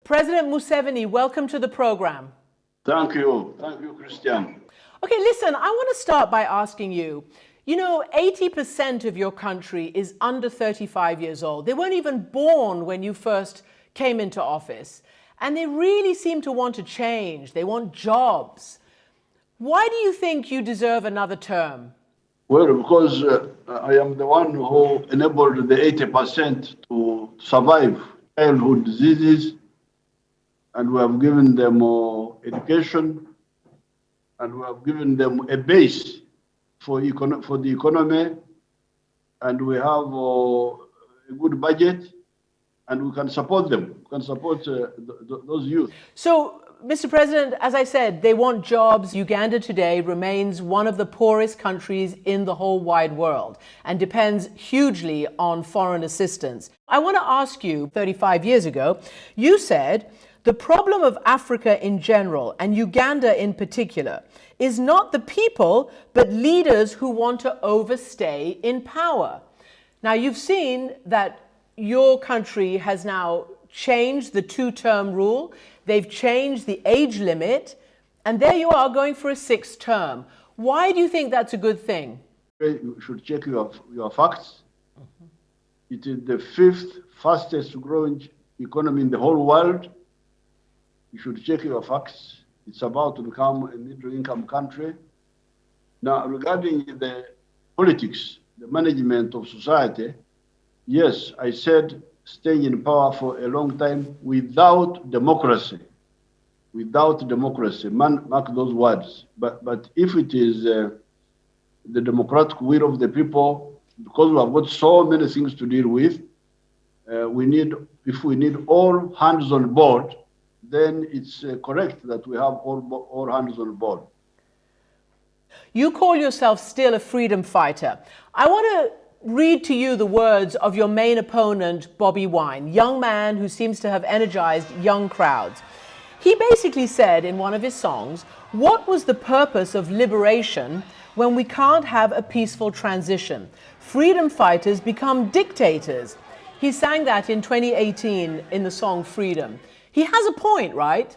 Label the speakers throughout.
Speaker 1: President Museveni, welcome to the program.
Speaker 2: Thank you. Thank you, Christian.
Speaker 1: Okay, listen, I want to start by asking you, 80% of your country is under 35 years old. They weren't even born when you first came into office. And they really seem to want to change. They want jobs. Why do you think you deserve another term?
Speaker 2: Well, because I am the one who enabled the 80% to survive childhood diseases, and we have given them education, and we have given them a base for the economy, and we have a good budget, and we can support them. We can support those youth.
Speaker 1: So, Mr. President, as I said, they want jobs. Uganda today remains one of the poorest countries in the whole wide world and depends hugely on foreign assistance. I want to ask you, 35 years ago, you said the problem of Africa in general and Uganda in particular is not the people, but leaders who want to overstay in power. Now, you've seen that your country has now changed the two-term rule. They've changed the age limit, and there you are going for a sixth term. Why do you think that's a good thing?
Speaker 2: You should check your facts. It is the fifth fastest growing economy in the whole world. You should check your facts. It's about to become a middle-income country. Now, regarding the politics, the management of society, yes, I said staying in power for a long time without democracy. Without democracy, mark those words. But if it is the democratic will of the people, because we have got so many things to deal with, if we need all hands on board, then it's correct that we have all hands on board.
Speaker 1: You call yourself still a freedom fighter. I want to read to you the words of your main opponent, Bobi Wine, young man who seems to have energized young crowds. He basically said in one of his songs, what was the purpose of liberation when we can't have a peaceful transition? Freedom fighters become dictators. He sang that in 2018 in the song Freedom. He has a point, right?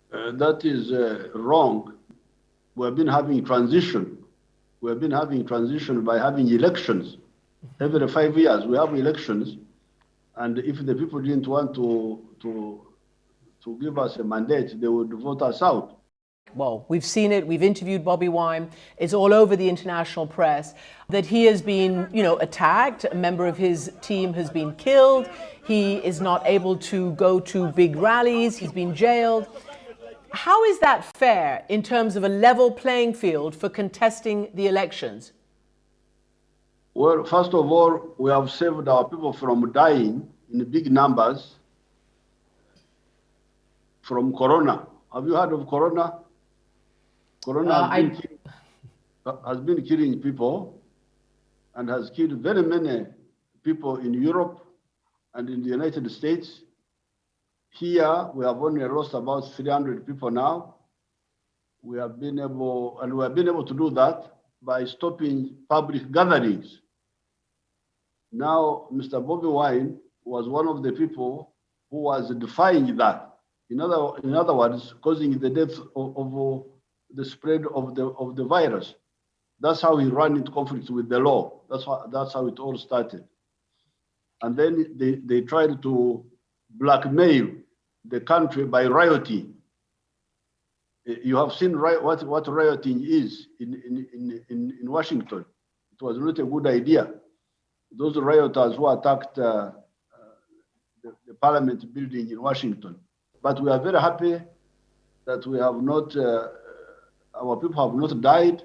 Speaker 2: That is wrong. We have been having transition. We have been having transition by having elections. Every 5 years we have elections, and if the people didn't want to give us a mandate, they would vote us out.
Speaker 1: Well, we've seen it. We've interviewed Bobi Wine. It's all over the international press that he has been, attacked. A member of his team has been killed. He is not able to go to big rallies. He's been jailed. How is that fair in terms of a level playing field for contesting the elections?
Speaker 2: Well, first of all, we have saved our people from dying in big numbers from corona. Have you heard of corona? Corona has been killing people and has killed very many people in Europe and in the United States. Here, we have only lost about 300 people now. We have been able to do that by stopping public gatherings. Now, Mr. Bobi Wine was one of the people who was defying that. In other words, causing the death of the spread of the virus. That's how he ran into conflict with the law. That's how it all started. And then they tried to blackmail the country by rioting. You have seen what rioting is in Washington. It was not a good idea. Those rioters who attacked the parliament building in Washington. But we are very happy that we have not, our people have not died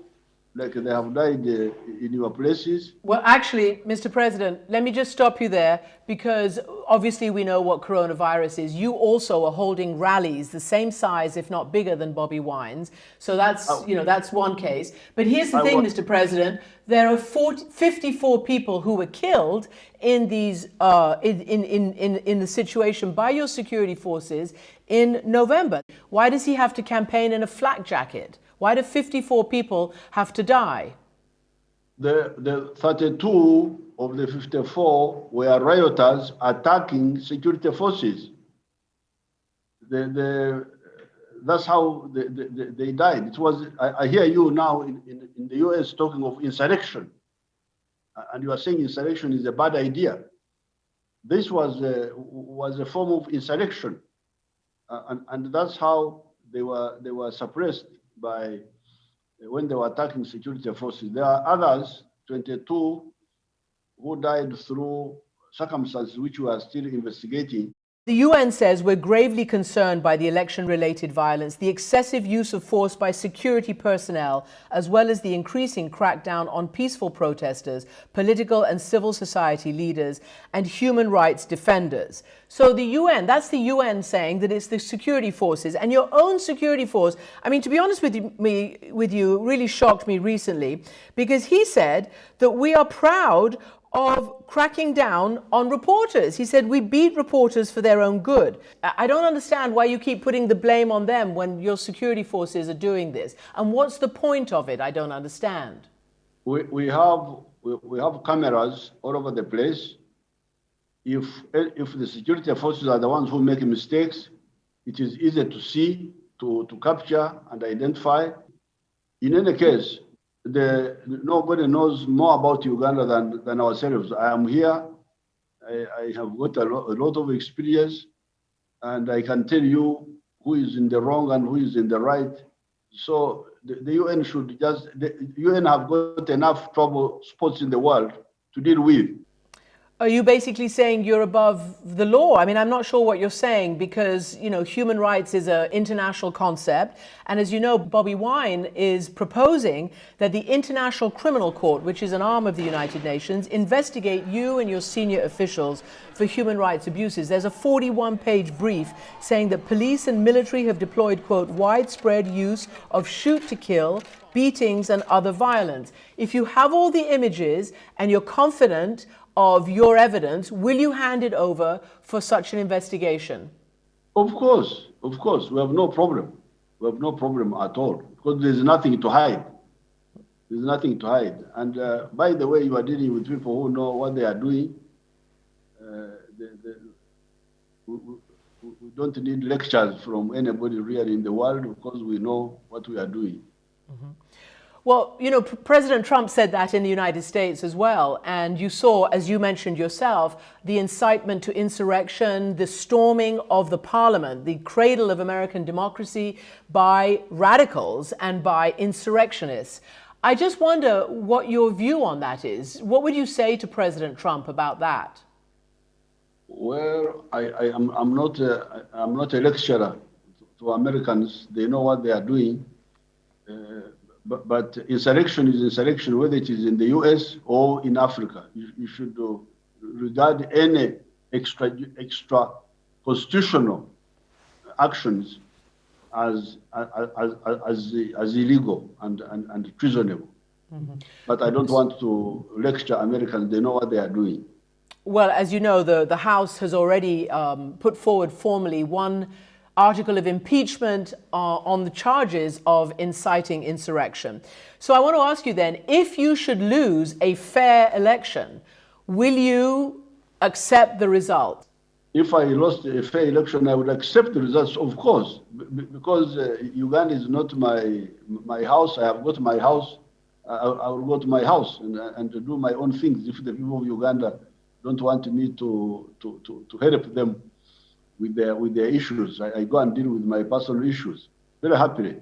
Speaker 2: like they have died in your places.
Speaker 1: Well, actually, Mr. President, let me just stop you there, because obviously we know what coronavirus is. You also are holding rallies the same size, if not bigger, than Bobi Wine's. So that's, that's one case. But here's the thing, Mr. President, there are 54 people who were killed in these, in the situation by your security forces in November. Why does he have to campaign in a flak jacket? Why do 54 people have to die?
Speaker 2: The 32 of the 54 were rioters attacking security forces. that's how they died. It was. I hear you now in the U.S. talking of insurrection, and you are saying insurrection is a bad idea. This was a form of insurrection, and that's how they were suppressed by when they were attacking security forces. There are others, 22, who died through circumstances which we are still investigating.
Speaker 1: The UN says we're gravely concerned by the election-related violence, the excessive use of force by security personnel, as well as the increasing crackdown on peaceful protesters, political and civil society leaders, and human rights defenders. So the UN, that's the UN saying that it's the security forces, and your own security force, I mean, to be honest with you, really shocked me recently, because he said that we are proud of cracking down on reporters. He said we beat reporters for their own good. I don't understand why you keep putting the blame on them when your security forces are doing this. And what's the point of it? I don't understand.
Speaker 2: We have cameras all over the place. If the security forces are the ones who make mistakes, it is easy to see, to capture and identify. In any case, nobody knows more about Uganda than ourselves. I am here. I have got a lot of experience, and I can tell you who is in the wrong and who is in the right. So the UN the UN have got enough trouble spots in the world to deal with.
Speaker 1: Are you basically saying you're above the law? I mean, I'm not sure what you're saying because, you know, human rights is an international concept. And as you know, Bobi Wine is proposing that the International Criminal Court, which is an arm of the United Nations, investigate you and your senior officials for human rights abuses. There's a 41-page brief saying that police and military have deployed, quote, widespread use of shoot to kill, beatings and other violence. If you have all the images and you're confident of your evidence, will you hand it over for such an investigation?
Speaker 2: Of course, we have no problem. We have no problem at all because there's nothing to hide. There's nothing to hide. And by the way, you are dealing with people who know what they are doing. We don't need lectures from anybody really in the world because we know what we are doing.
Speaker 1: Mm-hmm. Well, you know, President Trump said that in the United States as well. And you saw, as you mentioned yourself, the incitement to insurrection, the storming of the parliament, the cradle of American democracy by radicals and by insurrectionists. I just wonder what your view on that is. What would you say to President Trump about that?
Speaker 2: Well, I'm not a lecturer to Americans. They know what they are doing. But insurrection is insurrection, whether it is in the US or in Africa. You should regard any extra constitutional actions as illegal and treasonable. Mm-hmm. But I don't want to lecture Americans. They know what they are doing.
Speaker 1: Well, as you know, the House has already put forward formally one article of impeachment on the charges of inciting insurrection. So I want to ask you then, if you should lose a fair election, will you accept the result?
Speaker 2: If I lost a fair election, I would accept the results, of course, because Uganda is not my house. I have got my house. I will go to my house and to do my own things. If the people of Uganda don't want me to help them with their issues, I go and deal with my personal issues very happily.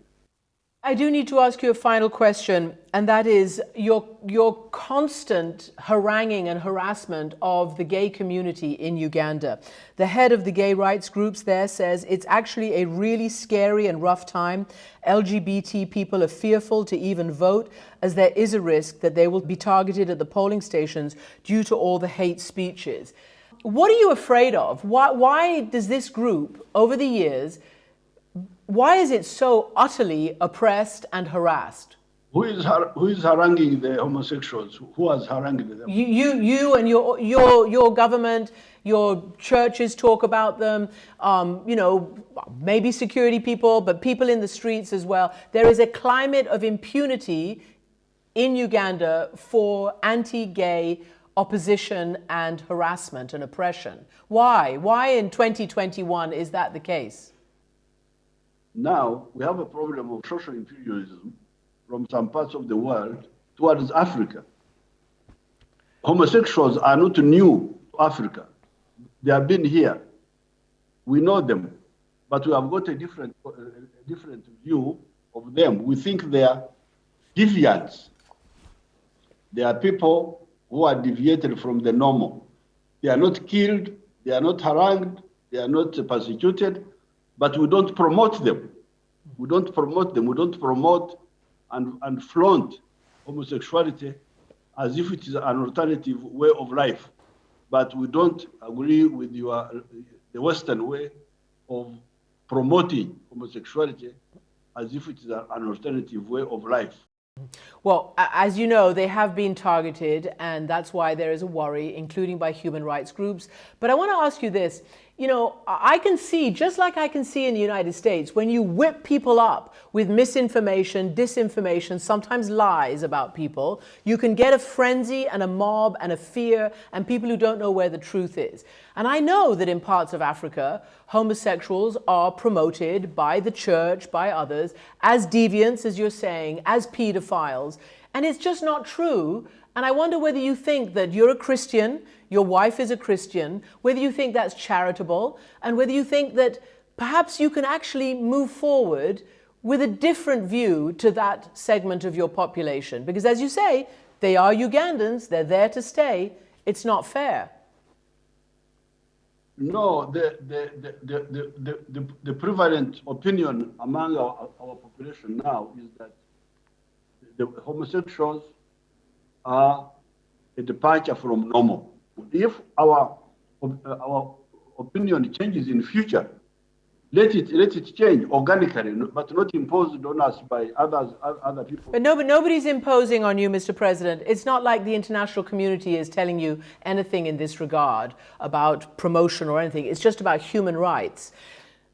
Speaker 1: I do need to ask you a final question, and that is your constant haranguing and harassment of the gay community in Uganda. The head of the gay rights groups there says it's actually a really scary and rough time. LGBT people are fearful to even vote, as there is a risk that they will be targeted at the polling stations due to all the hate speeches. What are you afraid of? Why does this group, over the years, why is it so utterly oppressed and harassed?
Speaker 2: Who is haranguing the homosexuals? Who has harangued them?
Speaker 1: You and your government, your churches talk about them. Maybe security people, but people in the streets as well. There is a climate of impunity in Uganda for anti-gay opposition and harassment and oppression. Why? Why in 2021 is that the case?
Speaker 2: Now we have a problem of social imperialism from some parts of the world towards Africa. Homosexuals are not new to Africa. They have been here. We know them, but we have got a different view of them. We think they are deviants. They are people who are deviated from the normal. They are not killed, they are not harangued, they are not persecuted, but we don't promote them. We don't promote them. We don't promote and flaunt homosexuality as if it is an alternative way of life. But we don't agree with the Western way of promoting homosexuality as if it is an alternative way of life.
Speaker 1: Well, as you know, they have been targeted, and that's why there is a worry, including by human rights groups. But I want to ask you this. You know, I can see, just like I can see in the United States, when you whip people up with misinformation, disinformation, sometimes lies about people, you can get a frenzy and a mob and a fear and people who don't know where the truth is. And I know that in parts of Africa, homosexuals are promoted by the church, by others, as deviants, as you're saying, as pedophiles. And it's just not true. And I wonder whether you think that you're a Christian, your wife is a Christian, whether you think that's charitable, and whether you think that perhaps you can actually move forward with a different view to that segment of your population. Because as you say, they are Ugandans, they're there to stay. It's not fair.
Speaker 2: No, the prevalent opinion among our population now is that the homosexuals are a departure from normal. If our opinion changes in future, let it change organically, but not imposed on us by other people.
Speaker 1: But nobody's imposing on you, Mr. President. It's not like the international community is telling you anything in this regard about promotion or anything. It's just about human rights.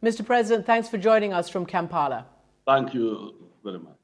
Speaker 1: Mr. President, thanks for joining us from Kampala.
Speaker 2: Thank you very much.